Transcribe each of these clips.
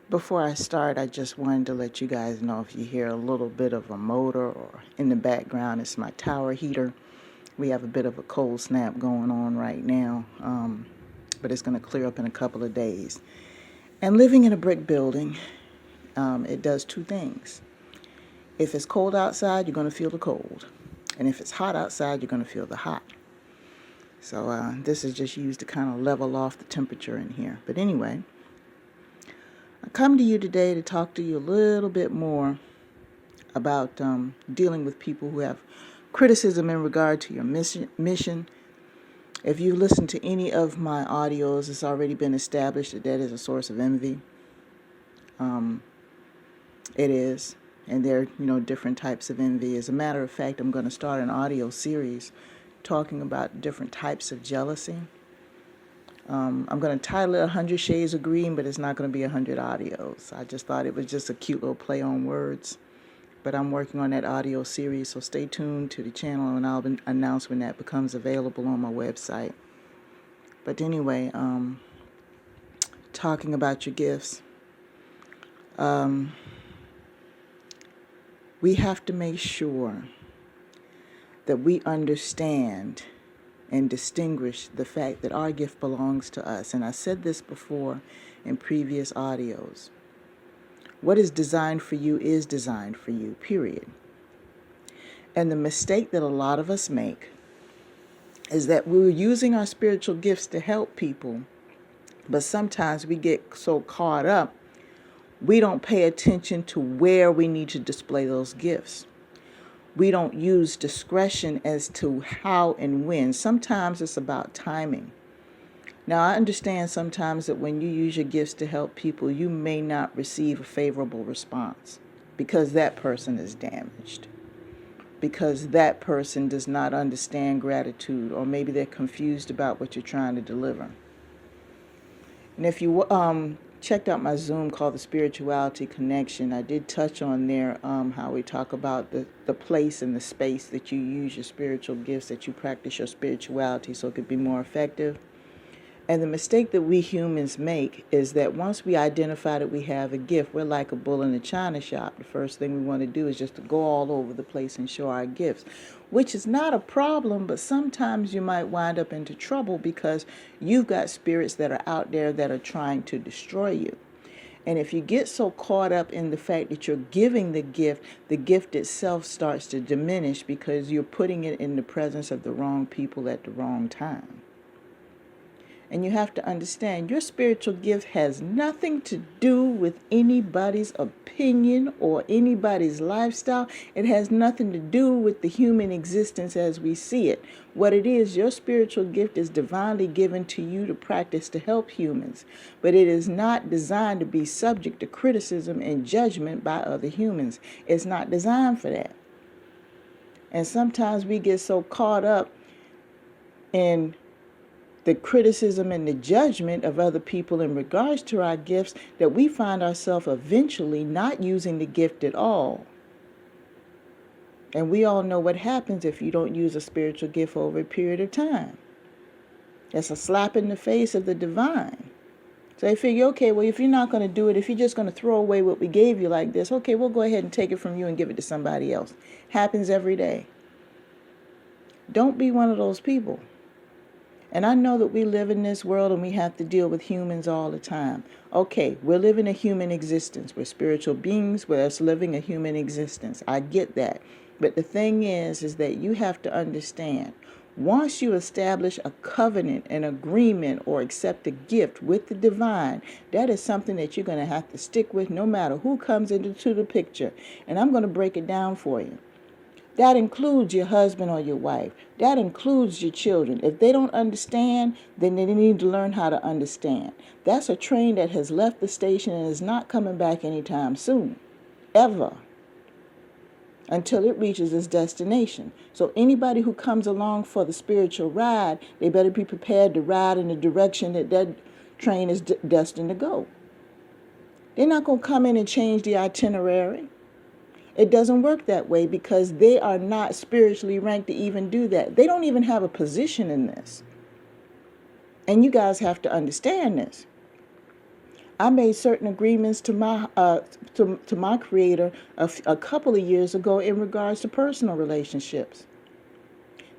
Before I start, I just wanted to let you guys know if you hear a little bit of a motor or in the background, it's my tower heater. We have a bit of a cold snap going on right now, but it's going to clear up in a couple of days. And living in a brick building, it does two things. If it's cold outside, you're going to feel the cold. And if it's hot outside, you're going to feel the hot. So this is just used to kind of level off the temperature in here. But anyway, I come to you today to talk to you a little bit more about dealing with people who have criticism in regard to your mission. If you listen to any of my audios, it's already been established that that is a source of envy. It is. And there are, different types of envy. As a matter of fact, I'm going to start an audio series talking about different types of jealousy. I'm going to title it 100 Shades of Green, but it's not going to be 100 audios. I just thought it was just a cute little play on words. But I'm working on that audio series, so stay tuned to the channel, and I'll announce when that becomes available on my website. But anyway, talking about your gifts. We have to make sure that we understand and distinguish the fact that our gift belongs to us. And I said this before in previous audios. What is designed for you is designed for you, period. And the mistake that a lot of us make is that we're using our spiritual gifts to help people, but sometimes we get so caught up, we don't pay attention to where we need to display those gifts. We don't use discretion as to how and when. Sometimes it's about timing. Now, I understand sometimes that when you use your gifts to help people, you may not receive a favorable response because that person is damaged, because that person does not understand gratitude, or maybe they're confused about what you're trying to deliver. And if you checked out my Zoom called The Spirituality Connection, I did touch on there how we talk about the place and the space that you use your spiritual gifts, that you practice your spirituality so it could be more effective. And the mistake that we humans make is that once we identify that we have a gift, we're like a bull in a china shop. The first thing we want to do is just to go all over the place and show our gifts, which is not a problem, but sometimes you might wind up into trouble because you've got spirits that are out there that are trying to destroy you. And if you get so caught up in the fact that you're giving the gift itself starts to diminish because you're putting it in the presence of the wrong people at the wrong time. And you have to understand, your spiritual gift has nothing to do with anybody's opinion or anybody's lifestyle. It has nothing to do with the human existence as we see it. What it is, your spiritual gift is divinely given to you to practice to help humans. But it is not designed to be subject to criticism and judgment by other humans. It's not designed for that. And sometimes we get so caught up in the criticism and the judgment of other people in regards to our gifts that we find ourselves eventually not using the gift at all. And we all know what happens if you don't use a spiritual gift over a period of time. It's a slap in the face of the divine. So they figure, okay, well, if you're not going to do it, if you're just going to throw away what we gave you like this, okay, we'll go ahead and take it from you and give it to somebody else. Happens every day. Don't be one of those people. And I know that we live in this world and we have to deal with humans all the time. Okay, we're living a human existence. We're spiritual beings. We're just living a human existence. I get that. But the thing is that you have to understand, once you establish a covenant, an agreement, or accept a gift with the divine, that is something that you're going to have to stick with no matter who comes into the picture. And I'm going to break it down for you. That includes your husband or your wife. That includes your children. If they don't understand, then they need to learn how to understand. That's a train that has left the station and is not coming back anytime soon, ever, until it reaches its destination. So anybody who comes along for the spiritual ride, they better be prepared to ride in the direction that train is destined to go. They're not going to come in and change the itinerary. It doesn't work that way because they are not spiritually ranked to even do that. They don't even have a position in this. And you guys have to understand this. I made certain agreements to my creator a couple of years ago in regards to personal relationships.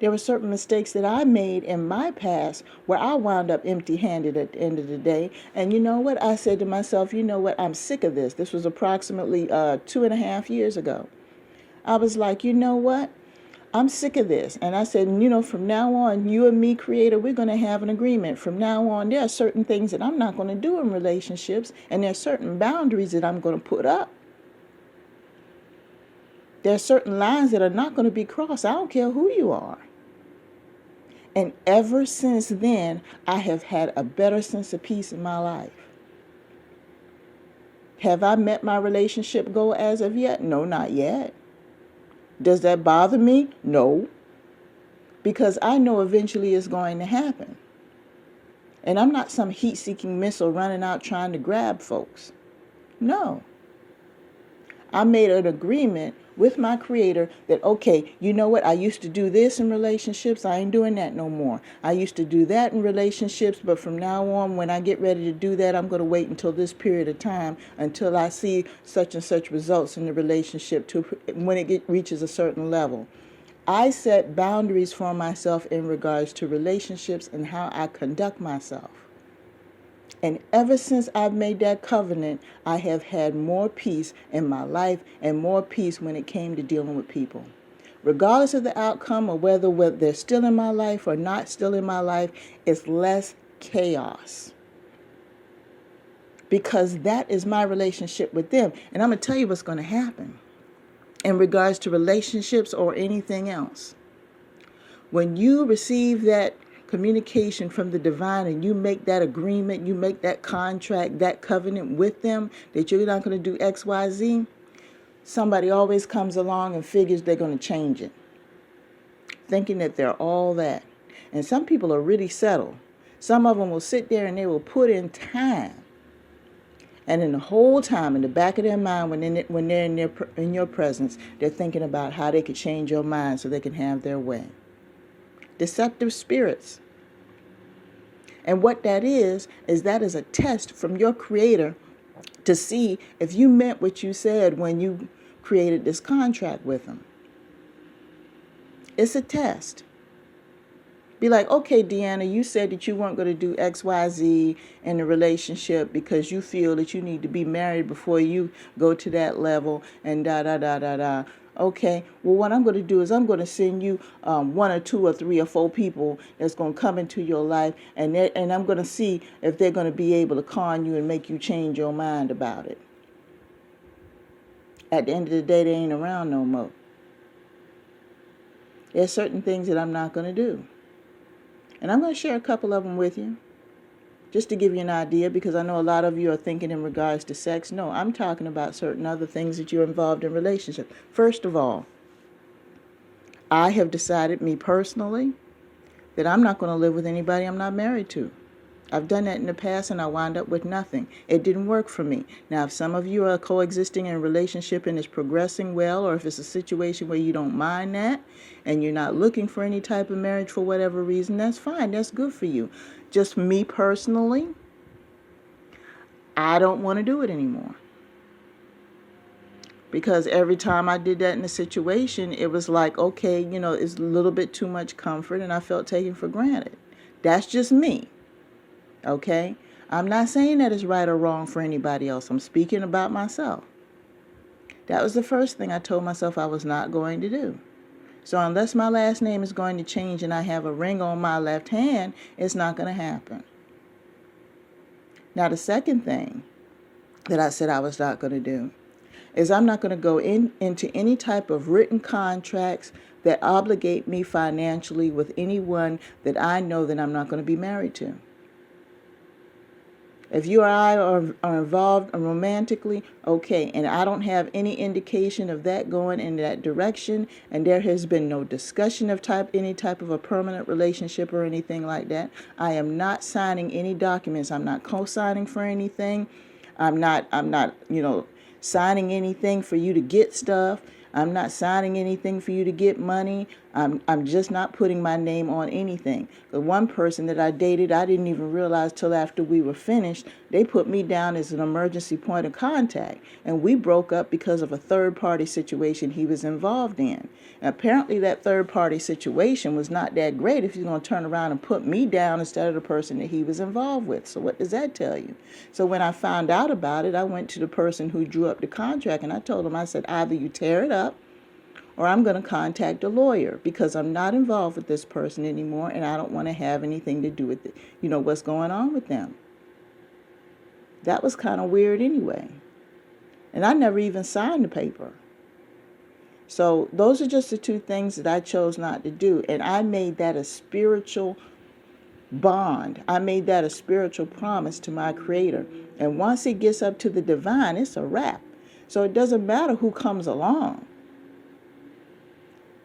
There were certain mistakes that I made in my past where I wound up empty-handed at the end of the day. And you know what? I said to myself, you know what? I'm sick of this. This was approximately 2.5 years ago. I was like, you know what? I'm sick of this. And I said, from now on, you and me, creator, we're going to have an agreement. From now on, there are certain things that I'm not going to do in relationships, and there are certain boundaries that I'm going to put up. There are certain lines that are not going to be crossed. I don't care who you are. And ever since then, I have had a better sense of peace in my life. Have I met my relationship goal as of yet? No, not yet. Does that bother me? No. Because I know eventually it's going to happen. And I'm not some heat-seeking missile running out trying to grab folks. No. I made an agreement with my creator that, okay, you know what? I used to do this in relationships. I ain't doing that no more. I used to do that in relationships, but from now on, when I get ready to do that, I'm going to wait until this period of time until I see such and such results in the relationship to when it reaches a certain level. I set boundaries for myself in regards to relationships and how I conduct myself. And ever since I've made that covenant, I have had more peace in my life and more peace when it came to dealing with people. Regardless of the outcome or whether they're still in my life or not still in my life, it's less chaos. Because that is my relationship with them. And I'm going to tell you what's going to happen in regards to relationships or anything else. When you receive that communication from the divine and you make that agreement, you make that contract, that covenant with them that you're not going to do X, Y, Z, somebody always comes along and figures they're going to change it, thinking that they're all that. And some people are really settled. Some of them will sit there and they will put in time. And in the whole time, in the back of their mind, when they're in your presence, they're thinking about how they could change your mind so they can have their way. Deceptive spirits. And what that is that is a test from your creator to see if you meant what you said when you created this contract with him. It's a test. Be like, okay, Deanna, you said that you weren't going to do X, Y, Z in a relationship because you feel that you need to be married before you go to that level and da, da, da, da, da. Okay, well, what I'm going to do is I'm going to send you 1 or 2 or 3 or 4 people that's going to come into your life, and I'm going to see if they're going to be able to con you and make you change your mind about it. At the end of the day, they ain't around no more. There's certain things that I'm not going to do. And I'm going to share a couple of them with you, just to give you an idea, because I know a lot of you are thinking in regards to sex. No, I'm talking about certain other things that you're involved in relationships. First of all, I have decided, me personally, that I'm not going to live with anybody I'm not married to. I've done that in the past and I wound up with nothing. It didn't work for me. Now, if some of you are coexisting in a relationship and it's progressing well, or if it's a situation where you don't mind that and you're not looking for any type of marriage for whatever reason, that's fine. That's good for you. Just me personally, I don't want to do it anymore. Because every time I did that in a situation, it was like, okay, it's a little bit too much comfort and I felt taken for granted. That's just me. Okay? I'm not saying that it's right or wrong for anybody else. I'm speaking about myself. That was the first thing I told myself I was not going to do. So unless my last name is going to change and I have a ring on my left hand, it's not going to happen. Now, the second thing that I said I was not going to do is I'm not going to go into any type of written contracts that obligate me financially with anyone that I know that I'm not going to be married to. If you or I are involved romantically, okay, and I don't have any indication of that going in that direction, and there has been no discussion of any type of a permanent relationship or anything like that, I am not signing any documents. I'm not co-signing for anything. I'm not, signing anything for you to get stuff. I'm not signing anything for you to get money. I'm just not putting my name on anything. The one person that I dated, I didn't even realize till after we were finished, they put me down as an emergency point of contact. And we broke up because of a third-party situation he was involved in. And apparently that third-party situation was not that great if he's going to turn around and put me down instead of the person that he was involved with. So what does that tell you? So when I found out about it, I went to the person who drew up the contract, and I told him, I said, either you tear it up, or I'm going to contact a lawyer, because I'm not involved with this person anymore, and I don't want to have anything to do with it, what's going on with them. That was kind of weird anyway. And I never even signed the paper. So those are just the two things that I chose not to do. And I made that a spiritual bond. I made that a spiritual promise to my Creator. And once it gets up to the divine, it's a wrap. So it doesn't matter who comes along.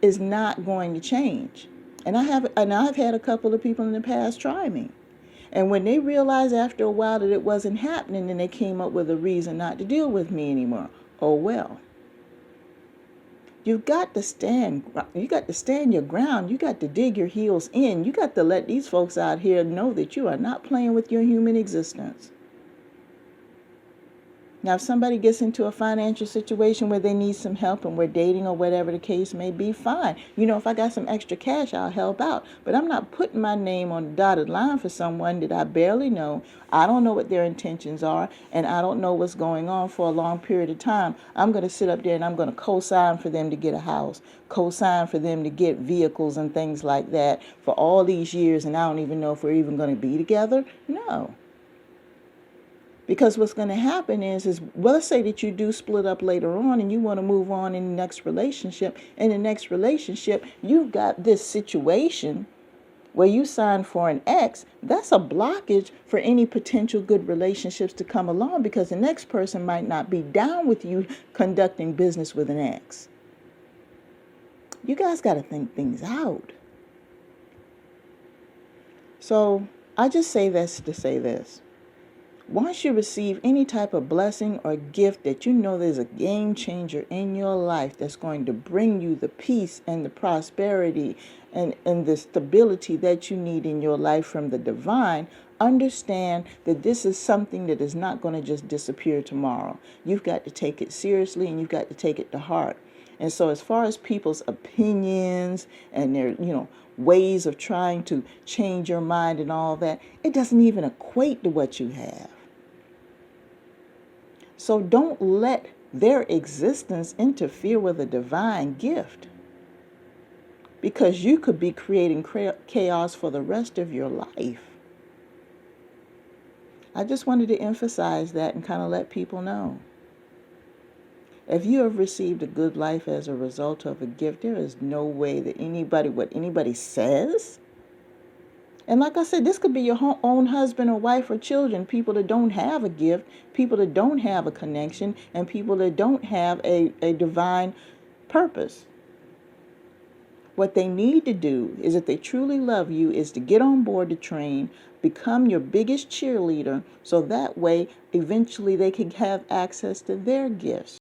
Is not going to change. And I've had a couple of people in the past try me. And when they realized after a while that it wasn't happening, then they came up with a reason not to deal with me anymore. Oh well. You've got to stand your ground. You got to dig your heels in. You got to let these folks out here know that you are not playing with your human existence. Now, if somebody gets into a financial situation where they need some help and we're dating or whatever the case may be, fine. If I got some extra cash, I'll help out. But I'm not putting my name on the dotted line for someone that I barely know. I don't know what their intentions are, and I don't know what's going on for a long period of time. I'm going to sit up there and I'm going to co-sign for them to get a house, co-sign for them to get vehicles and things like that for all these years, and I don't even know if we're even going to be together. No. Because what's going to happen is well, let's say that you do split up later on and you want to move on in the next relationship. In the next relationship, you've got this situation where you signed for an ex. That's a blockage for any potential good relationships to come along, because the next person might not be down with you conducting business with an ex. You guys got to think things out. So I just say this to say this. Once you receive any type of blessing or gift that you know there's a game changer in your life that's going to bring you the peace and the prosperity and the stability that you need in your life from the divine, understand that this is something that is not going to just disappear tomorrow. You've got to take it seriously, and you've got to take it to heart. And so as far as people's opinions and their, ways of trying to change your mind and all that, it doesn't even equate to what you have. So don't let their existence interfere with a divine gift, because you could be creating chaos for the rest of your life. I just wanted to emphasize that and kind of let people know. If you have received a good life as a result of a gift, there is no way that what anybody says. And like I said, this could be your own husband or wife or children, people that don't have a gift, people that don't have a connection, and people that don't have a divine purpose. What they need to do is, if they truly love you, is to get on board the train, become your biggest cheerleader, so that way eventually they can have access to their gifts.